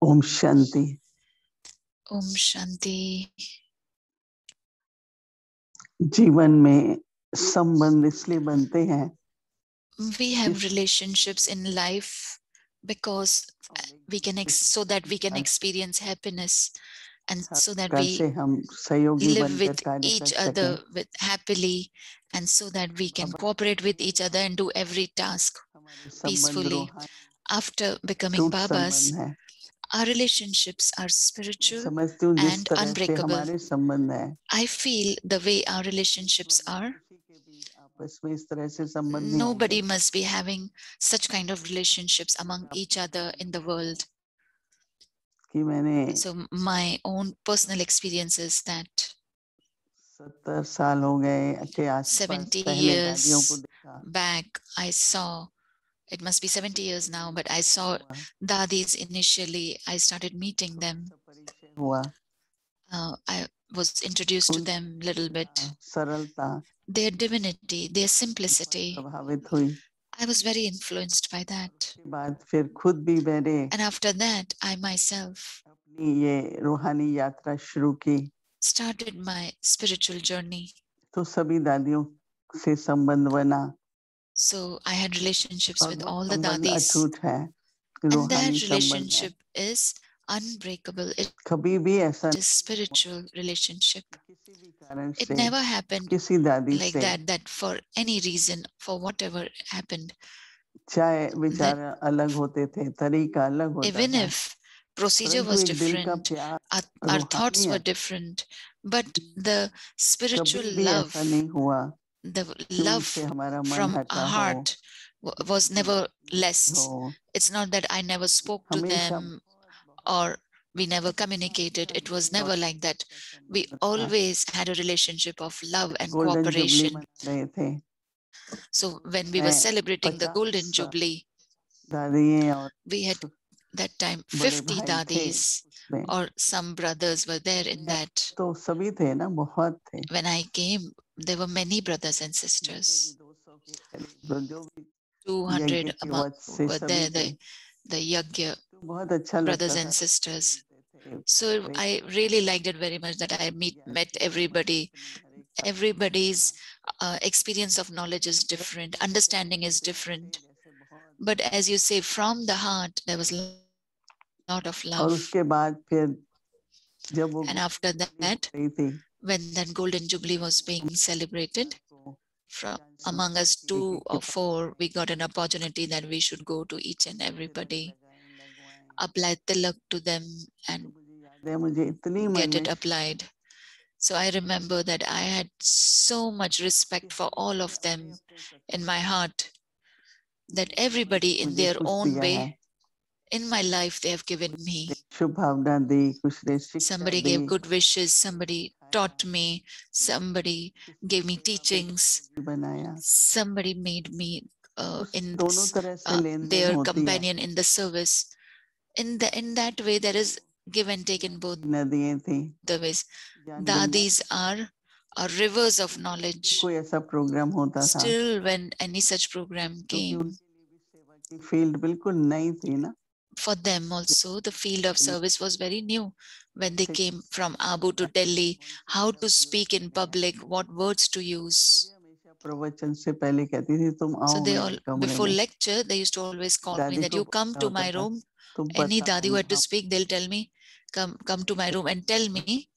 Om Shanti. Om Shanti. जीवन में संबंध इसलिए बनते हैं. We have relationships in life because so that we can experience happiness, and so that we live with each other happily, and so that we can cooperate with each other and do every task peacefully. After becoming Babas, our relationships are spiritual and unbreakable. I feel the way our relationships are, nobody must be having such kind of relationships among each other in the world. So my own personal experience is that 70 years back, I saw, it must be 70 years now, but I saw Dadis initially. I started meeting them. I was introduced to them a little bit. Their divinity, their simplicity. I was very influenced by that. And after that, I myself started my spiritual journey. So I had relationships with all the Dadis. And that relationship is unbreakable. It is spiritual relationship. It never happened like that for any reason, for whatever happened. Even if procedure was different, our thoughts were different, but the spiritual love, the love from our heart was never less. It's not that I never spoke to them or we never communicated. It was never like that. We always had a relationship of love and cooperation. So when we were celebrating the Golden Jubilee, we had that time 50 Dadis, or some brothers were there in that. When I came, there were many brothers and sisters. 200 were there, the Yagya brothers and sisters. So I really liked it very much that I met everybody. Everybody's experience of knowledge is different, understanding is different. But as you say, from the heart, there was a lot of love. And after that, when that Golden Jubilee was being celebrated, from among us 2 or 4, we got an opportunity that we should go to each and everybody, apply tilak to them and get it applied. So I remember that I had so much respect for all of them in my heart, that everybody in their own way, in my life, they have given me. Somebody gave good wishes, somebody taught me, somebody gave me teachings, somebody made me their companion in the service. In that way, there is give and take in both the ways. Dadis are rivers of knowledge. Still, when any such program came, for them also, the field of service was very new. When they came from Abu to Delhi, how to speak in public, what words to use. So they all, before lecture, they used to always call me that you come to my room. Any Dadi who had to speak, they'll tell me, come to my room and tell me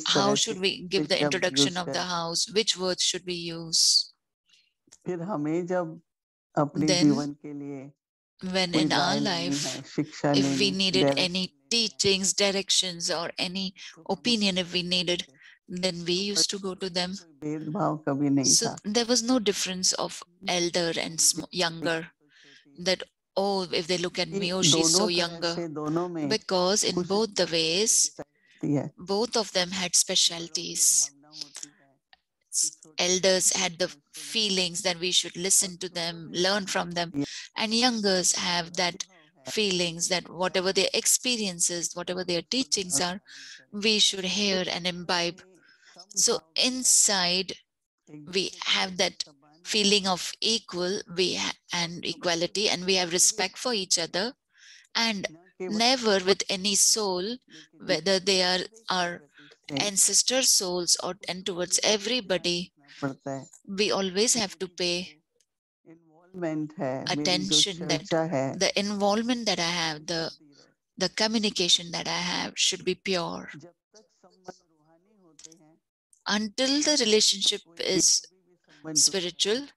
how should we give the introduction of the house, which words should we use. Then, when in our life, if we needed any teachings, directions, or any opinion, if we needed, then we used to go to them. So there was no difference of elder and younger, that, oh, if they look at me, oh, she's so younger. Because in both the ways, both of them had specialties. Elders had the feelings that we should listen to them, learn from them, and youngers have that feelings that whatever their experiences, whatever their teachings are, we should hear and imbibe. So inside, we have that feeling of equal and equality, and we have respect for each other, and never with any soul, whether they are our ancestor souls or and towards everybody, we always have to pay attention that the involvement that I have, the communication that I have should be pure. Until the relationship is spiritual,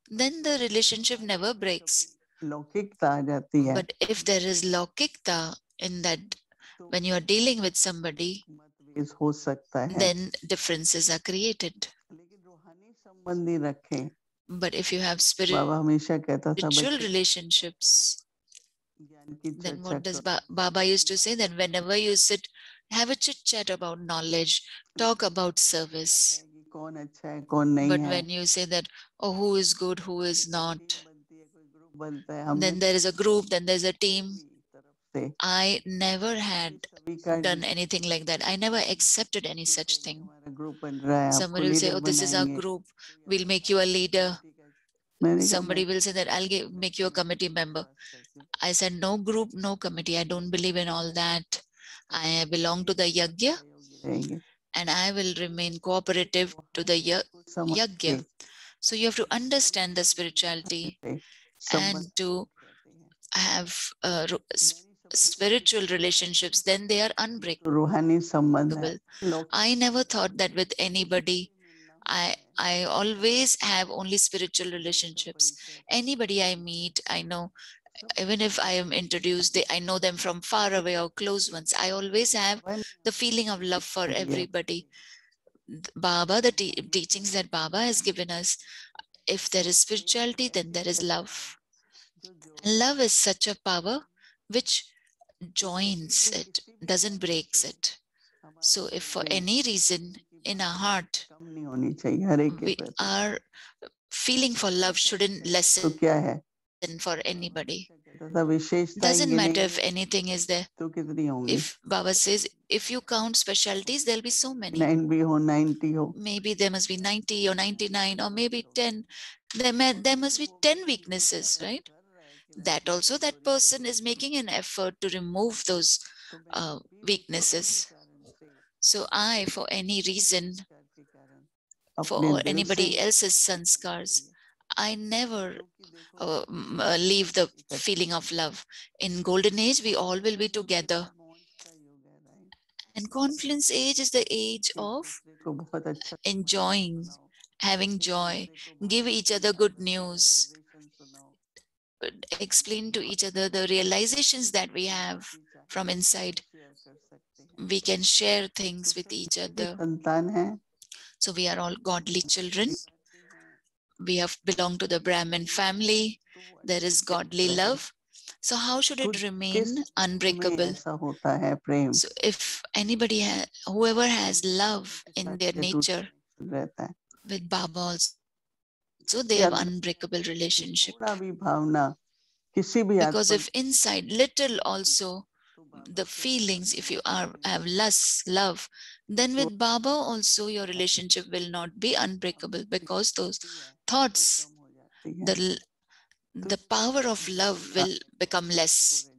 then the relationship never breaks. But if there is laukikta in that, when you are dealing with somebody, then differences are created. But if you have spiritual relationships, then what does Baba used to say? That whenever you sit, have a chit chat about knowledge, talk about service. But when you say that, oh, who is good, who is not, then there is a group, then there's a team. I never had done anything like that. I never accepted any such thing. Somebody will say, oh, this is our group, we'll make you a leader. Somebody will say that I'll make you a committee member. I said, no group, no committee. I don't believe in all that. I belong to the yagya and I will remain cooperative to the yagya. So you have to understand the spirituality and to have spiritual relationships, then they are unbreakable. I never thought that with anybody. I always have only spiritual relationships. Anybody I meet, I know, even if I am introduced, I know them from far away or close ones. I always have the feeling of love for everybody. Baba, the teachings that Baba has given us, if there is spirituality, then there is love. And love is such a power which joins it, doesn't breaks it. So if for any reason in our heart, our feeling for love shouldn't lessen for anybody. Doesn't matter if anything is there. If Baba says, if you count specialties, there'll be so many. Maybe there must be 90 or 99 or maybe 10. There must be 10 weaknesses, right? That also that person is making an effort to remove those weaknesses. So I, for any reason, for anybody else's sanskars, I never leave the feeling of love. In golden age, we all will be together. And confluence age is the age of enjoying, having joy, give each other good news, explain to each other the realizations that we have from inside. We can share things with each other. So we are all godly children. We have belonged to the Brahmin family. There is godly love. So how should it remain unbreakable? So if anybody, whoever has love in their nature, with Baba also, they have unbreakable relationship. Because if inside little also, the feelings, if you have lust, love, then with Baba also your relationship will not be unbreakable, because those thoughts, the power of love will become less.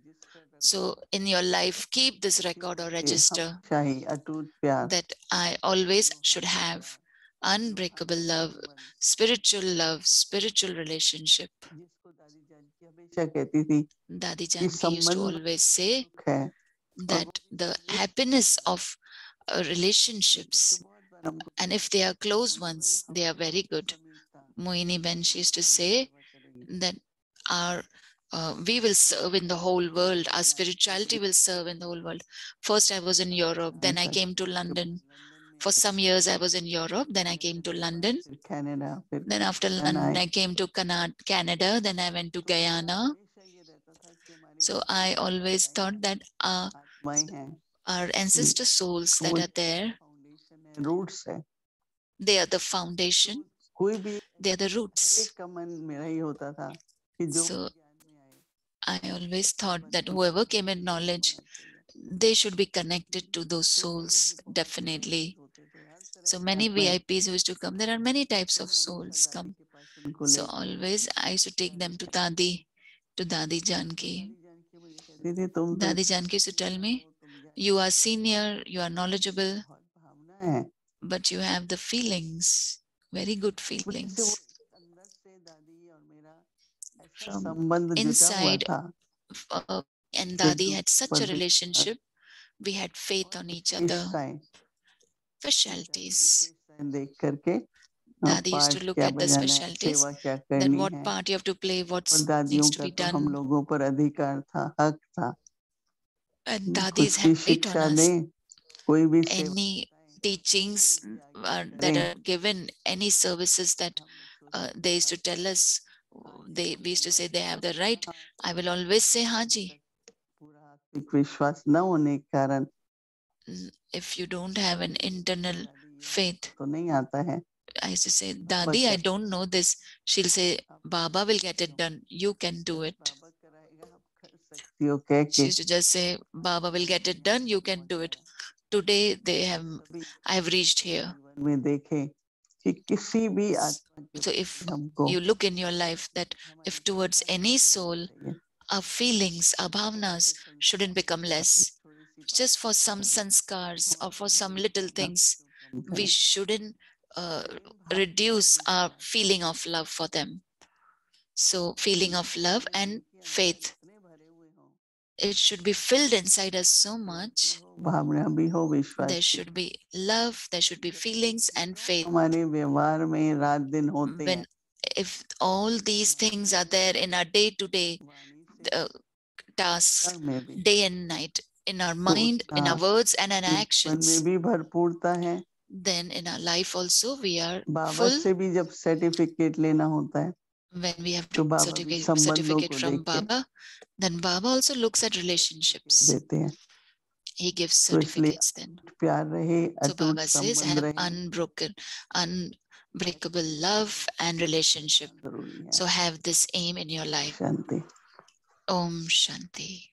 So in your life, keep this record or register that I always should have unbreakable love, spiritual relationship. Dadi Janki used to always say that the happiness of relationships, and if they are close ones, they are very good. Mohini Ben, she used to say that we will serve in the whole world. Our spirituality will serve in the whole world. First, I was in Europe, then I came to London. For some years, I was in Europe, then I came to London. Then after London, I came to Canada, then I went to Guyana. So I always thought that our ancestor souls that are there, they are the foundation, they are the roots. So I always thought that whoever came in knowledge, they should be connected to those souls, definitely. So many VIPs used to come. There are many types of souls come. So always I used to take them to Dadi Janki. Dadi Janki used to tell me, you are senior, you are knowledgeable, but you have the feelings, very good feelings. From inside, and Dadi had such a relationship. We had faith on each other. Specialties. Dadi used to look at the specialties, that what part you have to play, what needs to be done. And Dadis have faith on us. Any teachings that are given, any services that they used to tell us, we used to say they have the right. I will always say Haji. If you don't have an internal faith, I used to say, Dadi, I don't know this. She'll say, Baba will get it done. You can do it. She used to just say, Baba will get it done. You can do it. Today I have reached here. So if you look in your life, that if towards any soul, our feelings, our bhavnas shouldn't become less. Just for some sanskars or for some little things, we shouldn't reduce our feeling of love for them. So feeling of love and faith, it should be filled inside us so much. There should be love, there should be feelings and faith. If all these things are there in our day-to-day tasks, day and night, in our mind, in our words and in our actions, then in our life also we are full. When we have to certificate from Baba, then Baba also looks at relationships. He gives certificates then. So Baba says, have unbreakable love and relationship. So have this aim in your life. Om Shanti.